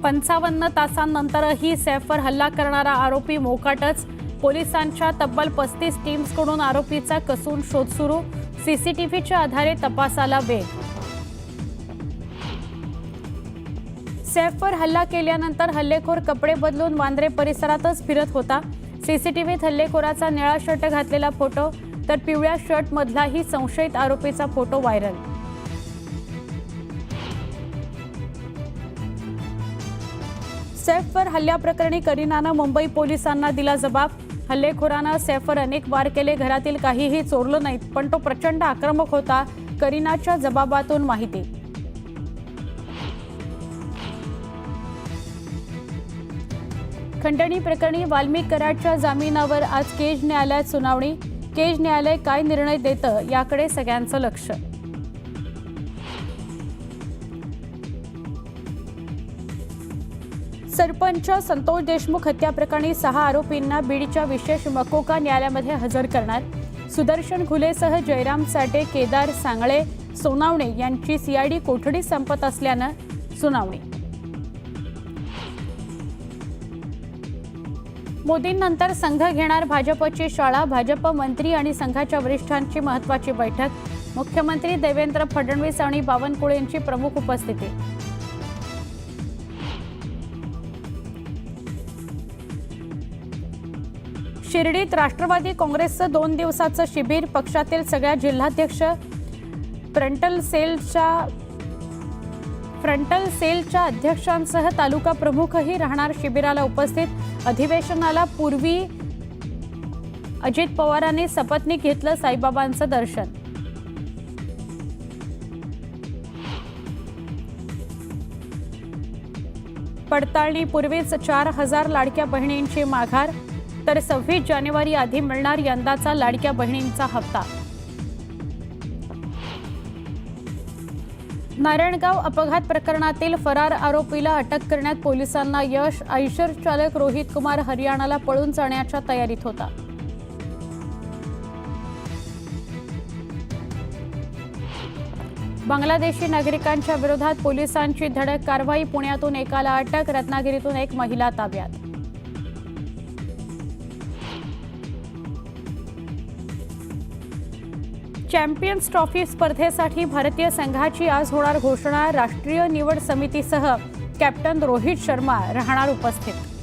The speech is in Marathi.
55 तासांनंतरही सैफवर हल्ला करणारा आरोपी मोकाटच। पोलिसांच्या तब्बल 35 टीम्सकडून आरोपीचा कसून शोध सुरू। सीसीटीव्हीच्या आधारे तपासाला वेग। सैफवर हल्ला केल्यानंतर हल्लेखोर कपडे बदलून वांद्रे परिसरातच फिरत होता। सीसीटीव्हीत हल्लेखोराचा निळा शर्ट घातलेला फोटो तर पिवळ्या शर्टमधलाही संशयित आरोपीचा फोटो व्हायरल। सैफवर हल्ल्याप्रकरणी करीनानं मुंबई पोलिसांना दिला जबाब। हल्लेखोरानं सैफवर अनेक वार केले, घरातील काहीही चोरलं नाही, पण तो प्रचंड आक्रमक होता, करीनाच्या जबाबातून माहिती। खंडणी प्रकरणी वाल्मिक कराडच्या जामिनावर आज केज न्यायालयात सुनावणी। केज न्यायालय काय निर्णय देतं याकडे सगळ्यांचं लक्ष। सरपंच संतोष देशमुख हत्या प्रकरणी 6 आरोपींना बीडच्या विशेष मकोका न्यायालयामध्ये हजर करणार। सुदर्शन घुलेसह जयराम साठे, केदार सांगळे, सोनावणे यांची सीआयडी कोठडी संपत असल्यानं सुनावणी। मोदींनंतर संघ घेणार भाजपची शाळा। भाजप मंत्री आणि संघाच्या वरिष्ठांची महत्त्वाची बैठक। मुख्यमंत्री देवेंद्र फडणवीस आणि बावनकुळेंची प्रमुख उपस्थिती। शिर्डीत राष्ट्रवादी काँग्रेसचं 2 दिवसाचं शिबिर। पक्षातील सगळ्या जिल्हाध्यक्ष, फ्रंटल सेलच्या अध्यक्षांसह तालुका प्रमुखही राहणार शिबिराला उपस्थित। अधिवेशनाला पूर्वी अजित पवारांनी सपत्नीक घेतलं साईबाबांचं दर्शन। पडताळणीपूर्वीच 4,000 लाडक्या बहिणींची माघार, तर 26 जानेवारी आधी मिळणार यंदाचा लाडक्या बहिणींचा हप्ता। नारायणगाव अपघात प्रकरणातील फरार आरोपीला अटक करण्यात पोलिसांना यश। आयशर चालक रोहित कुमार हरियाणाला पळून जाण्याच्या तयारीत होता। बांगलादेशी नागरिकांच्या विरोधात पोलिसांची धडक कारवाई। पुण्यातून एकाला अटक, रत्नागिरीतून एक महिला ताब्यात। चॅम्पियन्स ट्रॉफी स्पर्धेसाठी भारतीय संघाची आज होणार घोषणा। राष्ट्रीय निवड समितीसह कॅप्टन रोहित शर्मा राहणार उपस्थित।